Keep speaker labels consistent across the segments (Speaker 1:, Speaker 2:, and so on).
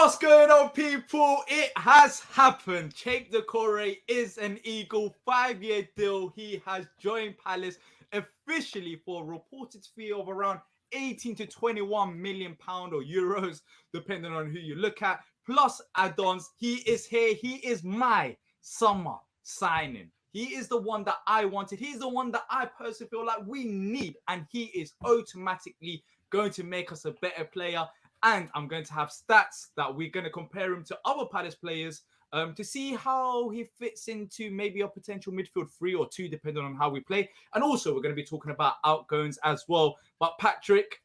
Speaker 1: What's going on, people? It has happened. Cheick Doucouré is an Eagle, 5-year deal. He has joined Palace officially for a reported fee of around 18 to 21 million pound or euros, depending on who you look at, plus add-ons. He is here. He is my summer signing. He is the one that I wanted. He's the one that I personally feel like we need, and he is automatically going to make us a better player. And I'm going to have stats that we're going to compare him to other Palace players to see how he fits into maybe a potential midfield 3 or 2, depending on how we play. And also, we're going to be talking about outgoings as well. But Patrick,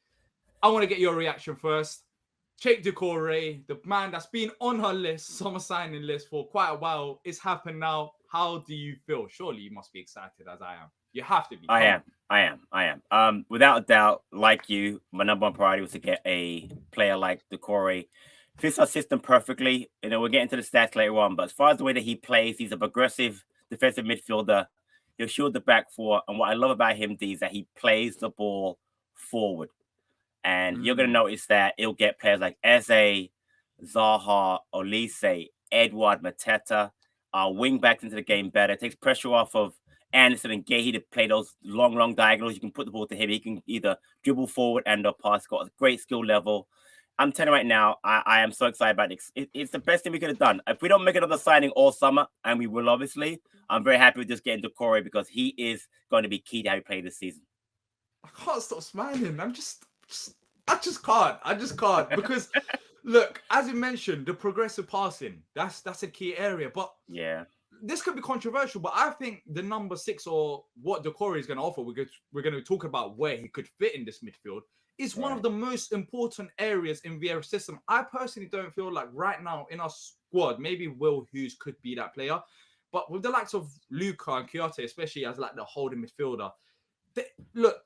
Speaker 1: I want to get your reaction first. Cheick Doucouré, the man that's been on her list, summer signing list for quite a while, it's happened now. How do you feel? Surely you must be excited as I am. You have to be.
Speaker 2: I am. Without a doubt, like you, my number one priority was to get a player like Doucouré. Fits our system perfectly. You know, we'll get into the stats later on, but as far as the way that he plays, he's a progressive defensive midfielder. He'll shield the back four. And what I love about him, D, is that he plays the ball forward. And you're going to notice that he'll get players like Eze, Zaha, Olise, Edouard, Mateta, wing backs into the game better. It takes pressure off of Anderson and Gallagher to play those long diagonals. You can put the ball to him. He can either dribble forward and or pass. Got a great skill level. I'm telling you right now, I am so excited about it. It's the best thing we could have done. If we don't make another signing all summer, and we will obviously, I'm very happy with just getting Doucouré because he is going to be key to how we play this season.
Speaker 1: I can't stop smiling. I just can't because look, as you mentioned, the progressive passing, that's a key area. But
Speaker 2: yeah,
Speaker 1: this could be controversial, but I think the number 6 or what Doucouré is going to offer, we're going to talk about where he could fit in this midfield, is one of the most important areas in Vieira's system. I personally don't feel like right now in our squad, maybe Will Hughes could be that player, but with the likes of Luca and Kouyate, especially as like the holding midfielder,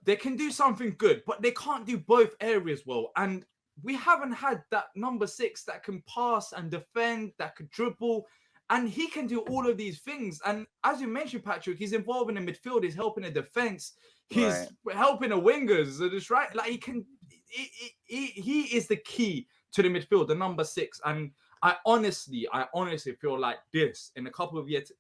Speaker 1: they can do something good, but they can't do both areas well. And we haven't had that number 6 that can pass and defend, that could dribble, and he can do all of these things. And as you mentioned, Patrick, he's involved in the midfield, he's helping the defense, he's helping the wingers. That's right. Like he is the key to the midfield, the number 6. And I honestly feel like this in a couple of years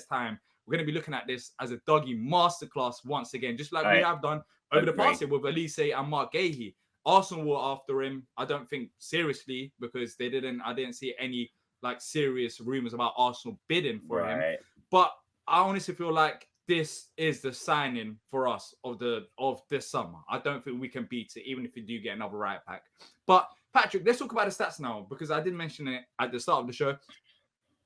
Speaker 1: time, we're going to be looking at this as a Dougie masterclass once again, just like we have done over the past year with Olise and Mark Gallagher. Arsenal were after him. I don't think seriously because I didn't see any like serious rumors about Arsenal bidding for him. But I honestly feel like this is the signing for us of this summer. I don't think we can beat it, even if we do get another right back. But Patrick, let's talk about the stats now because I did mention it at the start of the show.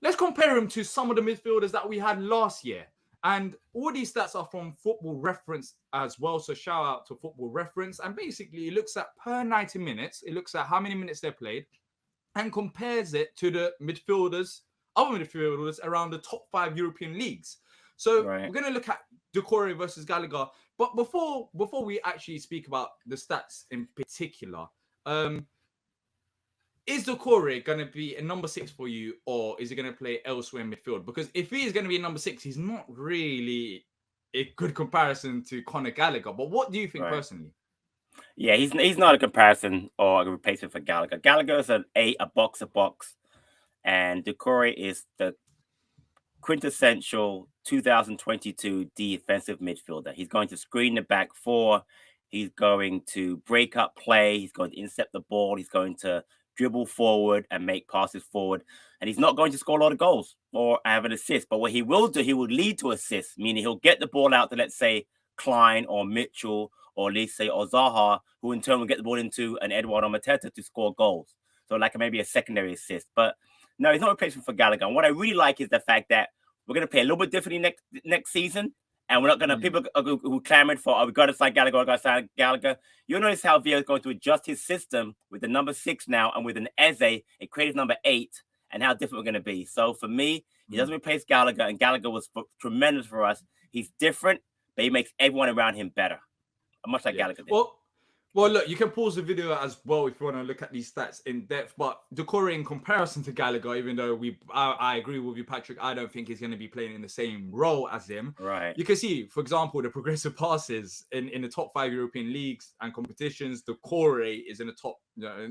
Speaker 1: Let's compare him to some of the midfielders that we had last year. And all these stats are from Football Reference as well. So shout out to Football Reference. And basically, it looks at per 90 minutes. It looks at how many minutes they played and compares it to the other midfielders around the top 5 European leagues. So we're going to look at Doucouré versus Gallagher. But before we actually speak about the stats in particular, is Doucouré going to be a number 6 for you, or is he going to play elsewhere in midfield? Because if he is going to be a number 6, he's not really a good comparison to Conor Gallagher. But what do you think personally?
Speaker 2: Yeah, he's not a comparison or a replacement for Gallagher. Gallagher is a box, and Doucouré is the quintessential 2022 defensive midfielder. He's going to screen the back four. He's going to break up play. He's going to intercept the ball. He's going to dribble forward and make passes forward. And he's not going to score a lot of goals or have an assist. But what he will do, he will lead to assists, meaning he'll get the ball out to, let's say, Klein or Mitchell or Olise or Zaha, who in turn will get the ball into an Edouard or Mateta to score goals. So like maybe a secondary assist. But no, he's not a replacement for Gallagher. And what I really like is the fact that we're going to play a little bit differently next season. And we're not going to, people who clamored for, we got to sign Gallagher, You'll notice how Vieira is going to adjust his system with the number 6 now and with an Eze, a creative number 8, and how different we're going to be. So for me, he doesn't replace Gallagher, and Gallagher was tremendous for us. He's different, but he makes everyone around him better, much like Gallagher did.
Speaker 1: Well, Well, look, you can pause the video as well if you want to look at these stats in depth. But Doucoure, in comparison to Gallagher, even though I agree with you, Patrick, I don't think he's going to be playing in the same role as him.
Speaker 2: Right.
Speaker 1: You can see, for example, the progressive passes in the top 5 European leagues and competitions. Doucoure is in the top,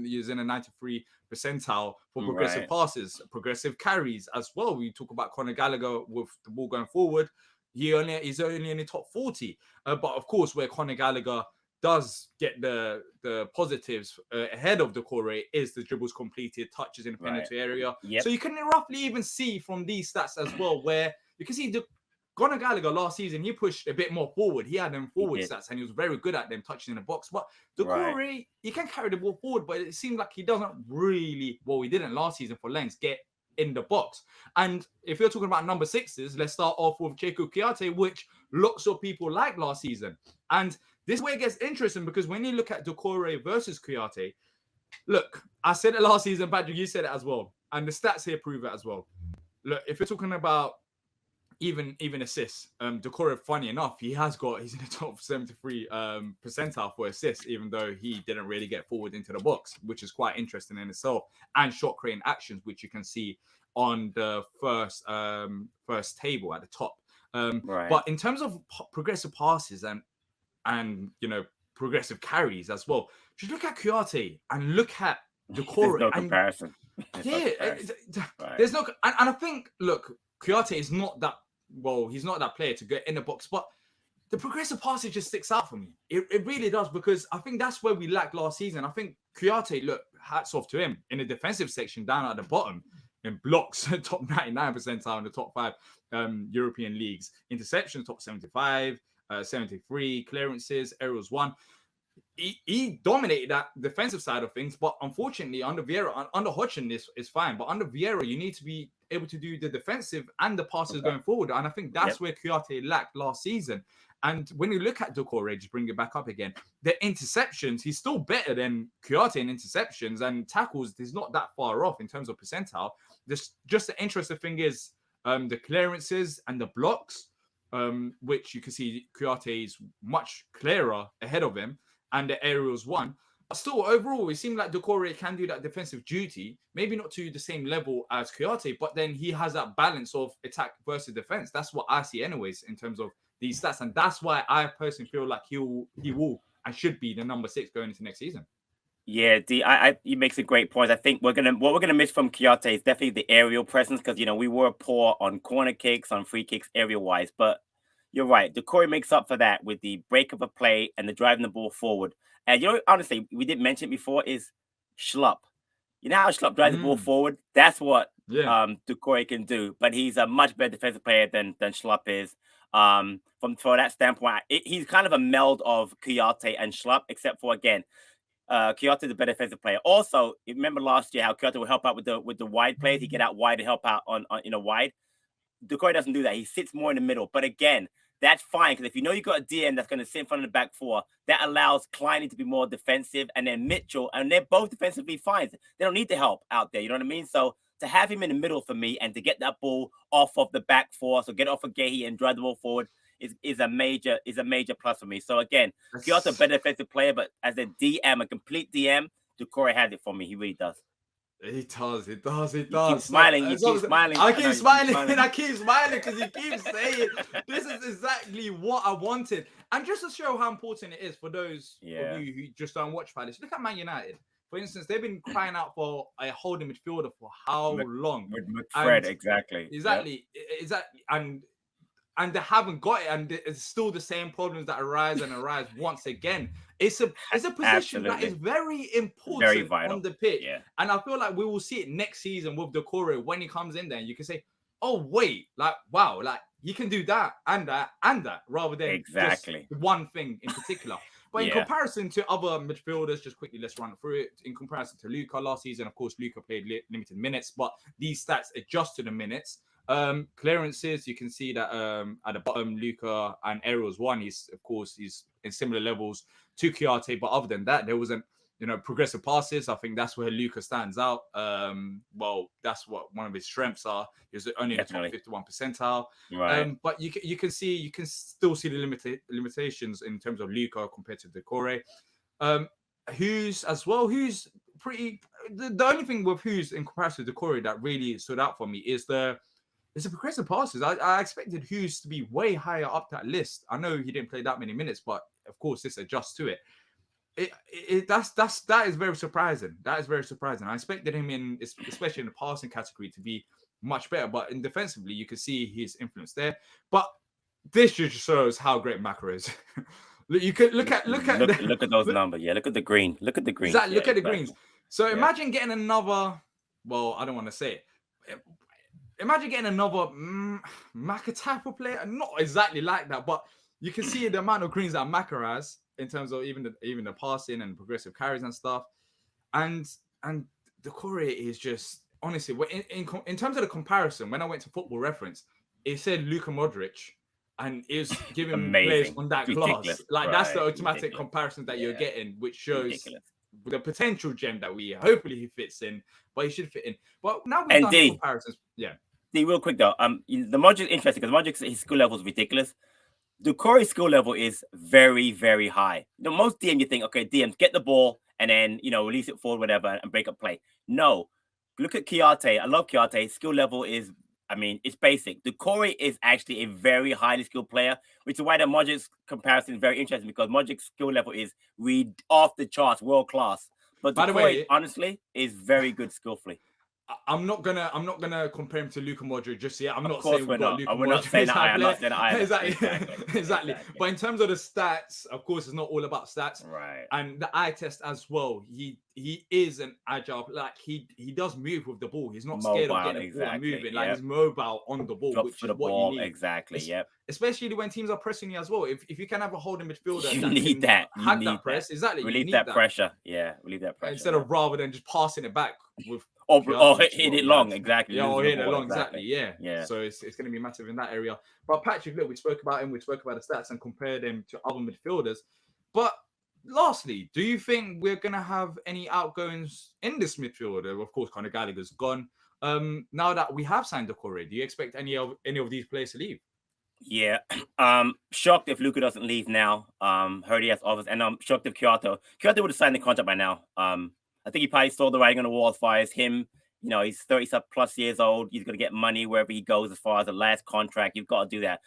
Speaker 1: he's in a 93 percentile for progressive passes, progressive carries as well. We talk about Conor Gallagher with the ball going forward. He's only in the top 40. But of course, where Conor Gallagher does get the positives ahead of Doucoure is the dribbles completed, touches in the penalty area.
Speaker 2: Yep.
Speaker 1: So you can roughly even see from these stats as well, where you can see Conor Gallagher last season, he pushed a bit more forward. He had them forward stats and he was very good at them touching in the box. But Doucoure, he can carry the ball forward, but it seems like he doesn't really, well, he didn't last season for lengths, get in the box. And if you're talking about number 6s, let's start off with Cheikhou Kouyate, which lots of people liked last season. And this is where it gets interesting, because when you look at Doucoure versus Kouyate, look, I said it last season, Patrick, you said it as well. And the stats here prove it as well. Look, if you're talking about even assists, Doucoure, funny enough, he's in the top 73 percentile for assists, even though he didn't really get forward into the box, which is quite interesting in itself, and shot creating actions, which you can see on the first table at the top. But in terms of progressive passes and progressive carries as well, just look at Kouyate and look at Doucoure.
Speaker 2: There's no comparison.
Speaker 1: There's no, and I think, look, Kouyate is not that, well, he's not that player to get in the box, but the progressive passage just sticks out for me. It really does, because I think that's where we lacked last season. I think Kouyate, look, hats off to him in the defensive section down at the bottom in blocks, top 99 percentile in the top 5 European leagues. Interceptions, top 75, 73, clearances, aerials 1. He dominated that defensive side of things, but unfortunately, under Vieira, under Hodgson, this is fine. But under Vieira, you need to be able to do the defensive and the passes going forward. And I think that's where Kouyate lacked last season. And when you look at Doucoure, just bring it back up again, the interceptions, he's still better than Kouyate in interceptions, and tackles, he's not that far off in terms of percentile. Just the interesting thing is the clearances and the blocks, which you can see Kouyate is much clearer ahead of him, and the aerials 1. But still, overall, it seems like Doucoure can do that defensive duty, maybe not to the same level as Kouyate, but then he has that balance of attack versus defense. That's what I see anyways in terms of these stats. And that's why I personally feel like he will and should be the number 6 going into next season.
Speaker 2: Yeah, he makes a great point. I think what we're gonna miss from Kouyate is definitely the aerial presence, because we were poor on corner kicks, on free kicks, area wise. But you're right, Doucoure makes up for that with the break of a play and the driving the ball forward. And honestly, we didn't mention it before, is Schlupp. You know how Schlupp drives the ball forward? That's what Doucoure can do. But he's a much better defensive player than Schlupp is. From that standpoint, he's kind of a meld of Kouyate and Schlupp, except for, again, Kouyate is a better defensive player. Also, you remember last year how Kouyate would help out with the wide plays. He get out wide to help out on wide. Doucoure doesn't do that. He sits more in the middle. But again, that's fine, because if you know you've got a DM that's going to sit in front of the back 4, that allows Kleiny to be more defensive, and then Mitchell, and they're both defensively fine. They don't need the help out there. You know what I mean? So to have him in the middle for me, and to get that ball off of the back 4, so get off of Gallagher and drive the ball forward, is a major plus for me. So again, Kyoto's a better defensive player, but as a DM, a complete DM, Doucoure has it for me. He really does.
Speaker 1: He does.
Speaker 2: You keep smiling. I keep smiling.
Speaker 1: I keep smiling because he keeps saying this is exactly what I wanted. And just to show how important it is for those of you who just don't watch Palace, look at Man United. For instance, they've been crying out for a holding midfielder for how long?
Speaker 2: With McFred, exactly.
Speaker 1: Exactly. And they haven't got it, and it's still the same problems that arise once again. It's a position that is very important, very vital on the pitch. Yeah. And I feel like we will see it next season with Doucoure when he comes in there. You can say, oh, wait, like, wow, like he can do that and that and that, rather than just one thing in particular. But in comparison to other midfielders, just quickly, let's run through it. In comparison to Luca last season, of course, Luca played limited minutes, but these stats adjust to the minutes. Clearances, you can see that at the bottom, Luca and aerials 1, he's in similar levels to Kouyate, but other than that, there wasn't progressive passes. I think that's where Luca stands out. Well, that's what one of his strengths are. He's only in the top 51 percentile. Right. But you can still see the limitations in terms of Luca compared to Doucoure. Hughes as well. Hughes pretty. The only thing with Hughes in comparison to Doucoure that really stood out for me is the progressive passes. I expected Hughes to be way higher up that list. I know he didn't play that many minutes, but of course this adjusts to it. That is very surprising. That is very surprising. I expected him especially in the passing category to be much better, but in defensively you could see his influence there. But this just shows how great Maka is. You could look at
Speaker 2: those numbers. Yeah, look at the green. Look at the green.
Speaker 1: Exactly.
Speaker 2: Yeah,
Speaker 1: look at the greens. So imagine getting another. Well, I don't want to say it. Imagine getting another Maka type of player. Not exactly like that, but you can see the amount of greens that Maka has in terms of even the passing and progressive carries and stuff. And Doucoure is just honestly in terms of the comparison. When I went to Football Reference, it said Luka Modric. And is giving players on that class. Like, that's the automatic comparison that you're getting, which shows the potential gem that hopefully he fits in, but he should fit in. But now we've done the comparisons. Yeah.
Speaker 2: D, real quick though, the Modric is interesting because Modric, his skill level is ridiculous. Doucoure's skill level is very, very high. The most DM, you think, okay, DM, get the ball and then, release it forward, whatever, and break up play. No. Look at Kouyate. I love Kouyate. His skill level is, it's basic. Doucoure is actually a very highly skilled player, which is why the Modric's comparison is very interesting because Modric's skill level is off the charts, world class. But Doucoure, honestly, is very good skillfully.
Speaker 1: I'm not gonna compare him to Luka Modric just yet. I'm not saying
Speaker 2: we're not. We're not saying that. I'm not saying that.
Speaker 1: Exactly. But in terms of the stats, of course, it's not all about stats.
Speaker 2: Right.
Speaker 1: And the eye test as well. He is an agile. Like he does move with the ball. He's not scared of getting the ball and moving. Like he's mobile on the ball, which is what you need.
Speaker 2: Exactly. Yep.
Speaker 1: Especially when teams are pressing you as well. If you can have a holding midfielder,
Speaker 2: you need that.
Speaker 1: Hack that press. Exactly.
Speaker 2: Relieve that pressure. Yeah. Relieve that pressure.
Speaker 1: Instead of rather than just passing it back with.
Speaker 2: Or hit it long, exactly.
Speaker 1: Yeah, or hit it long, exactly. Yeah. So it's going to be massive in that area. But Patrick, look, we spoke about him. We spoke about the stats and compared him to other midfielders. But lastly, do you think we're going to have any outgoings in this midfield? Of course, Conor Gallagher's gone. Now that we have signed Doucoure, do you expect any of these players to leave?
Speaker 2: Yeah. Shocked if Luka doesn't leave now. Heard he has offers, and I'm shocked if Kouyate would have signed the contract by now. I think he probably saw the writing on the wall as far as him. He's 30 plus years old. He's going to get money wherever he goes as far as the last contract. You've got to do that.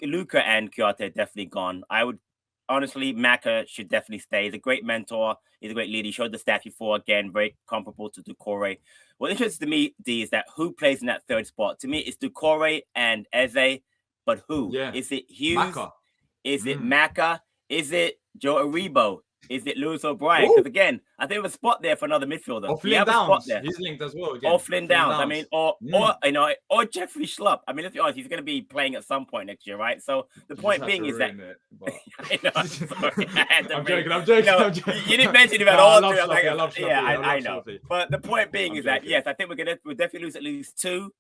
Speaker 2: Luka and Kouyate are definitely gone. I would honestly, Maka should definitely stay. He's a great mentor. He's a great leader. He showed the stats before. Again, very comparable to Doucoure. What interests to me, D, is that who plays in that third spot? To me, it's Doucoure and Eze. But who?
Speaker 1: Yeah.
Speaker 2: Is it Hughes?
Speaker 1: Maka.
Speaker 2: Is it Maka? Is it Joe Aribo? Is it Lewis O'Brien? Because again, I think there's a spot there for another midfielder.
Speaker 1: Or Flynn Downs. He's linked as well. Again.
Speaker 2: Or Flynn Downs. Or Jeffrey Schlupp. Let's be honest, he's going to be playing at some point next year, right? So the point being is that I'm joking. You didn't mention him at all. I know. But the point being is that yes, I think we'll definitely lose at least two,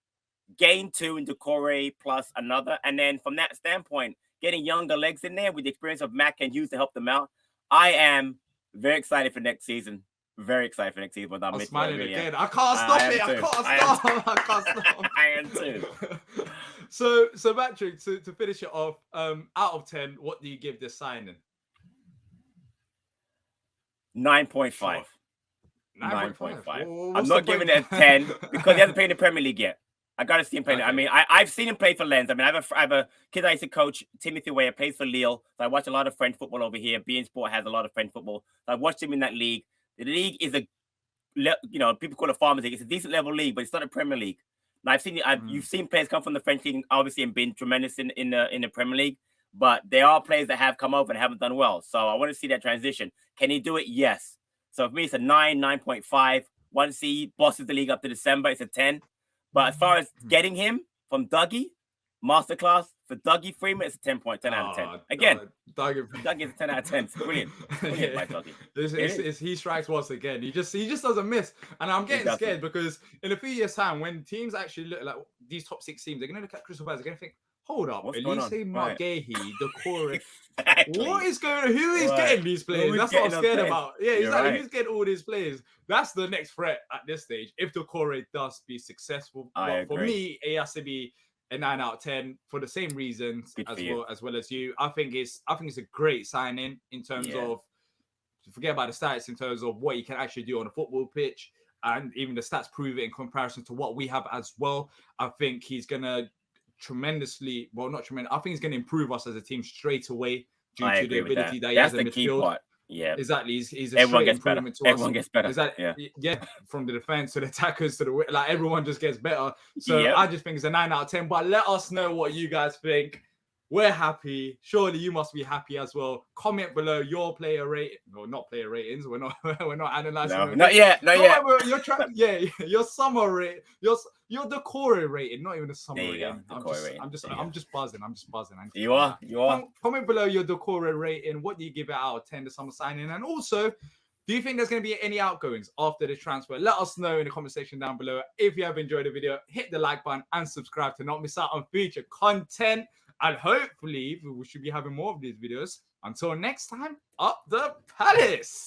Speaker 2: gain two in Doucoure plus another, and then from that standpoint, getting younger legs in there with the experience of Mac and Hughes to help them out. I am very excited for next season. Very excited for next season.
Speaker 1: I'm smiling again. I can't stop it. I can't stop.
Speaker 2: I am too.
Speaker 1: So Patrick, to finish it off, out of 10, what do you give this signing?
Speaker 2: 9.5.
Speaker 1: 9.5.
Speaker 2: I'm not giving it a 10 because he hasn't played in the Premier League yet. I got to see him play. Okay. I've seen him play for Lens. I have a kid I used to coach, Timothy Weah, plays for Lille. So I watch a lot of French football over here. beIN Sport has a lot of French football. So I watched him in that league. The league is people call it Farmers League. It's a decent level league, but it's not a Premier League. Now you've seen players come from the French league, obviously, and been tremendous in the Premier League. But there are players that have come over and haven't done well. So I want to see that transition. Can he do it? Yes. So for me, it's a 9.5. Once he bosses the league up to December, it's a 10. But as far as getting him from Dougie, masterclass for Dougie Freeman, it's a 10 out of 10. Again, Dougie is a 10 out of 10. It's brilliant. By Dougie.
Speaker 1: He strikes once again. He just doesn't miss. And I'm getting scared because in a few years' time, when teams actually look like these top 6 teams, they're going to look at Crystal Palace. They're going to think, hold up, Elise Margehi, Doucoure. What is going on? Who is getting these players? That's what I'm scared about. Yeah, exactly. Who's getting all these players? That's the next threat at this stage. If Doucoure does be successful, for me, it has to be a 9 out of 10 for the same reasons as well as you. I think it's a great signing in terms of forget about the stats in terms of what he can actually do on a football pitch, and even the stats prove it in comparison to what we have as well. I think he's gonna tremendously, well, not tremendous. I think he's gonna improve us as a team straight away due to the ability that he has in
Speaker 2: the key
Speaker 1: midfield.
Speaker 2: part. Yeah,
Speaker 1: exactly. He's a
Speaker 2: everyone
Speaker 1: straight
Speaker 2: gets better.
Speaker 1: improvement to
Speaker 2: Everyone
Speaker 1: us.
Speaker 2: gets better.
Speaker 1: Exactly. Yeah, from the defense to the attackers to the like, everyone just gets better. So I just think it's a 9 out of 10. But let us know what you guys think. We're happy. Surely you must be happy as well. Comment below your player rating. No, not player ratings. We're not analyzing.
Speaker 2: No, not yet.
Speaker 1: You're trying. Yeah, your summer rate. Your Doucoure rating. Not even a summer rating. I'm just buzzing.
Speaker 2: You are.
Speaker 1: Comment below your Doucoure rating. What do you give it out of 10? The summer signing, and also, do you think there's going to be any outgoings after the transfer? Let us know in the comment section down below. If you have enjoyed the video, hit the like button and subscribe to not miss out on future content. And hopefully, we should be having more of these videos. Until next time, up the palace.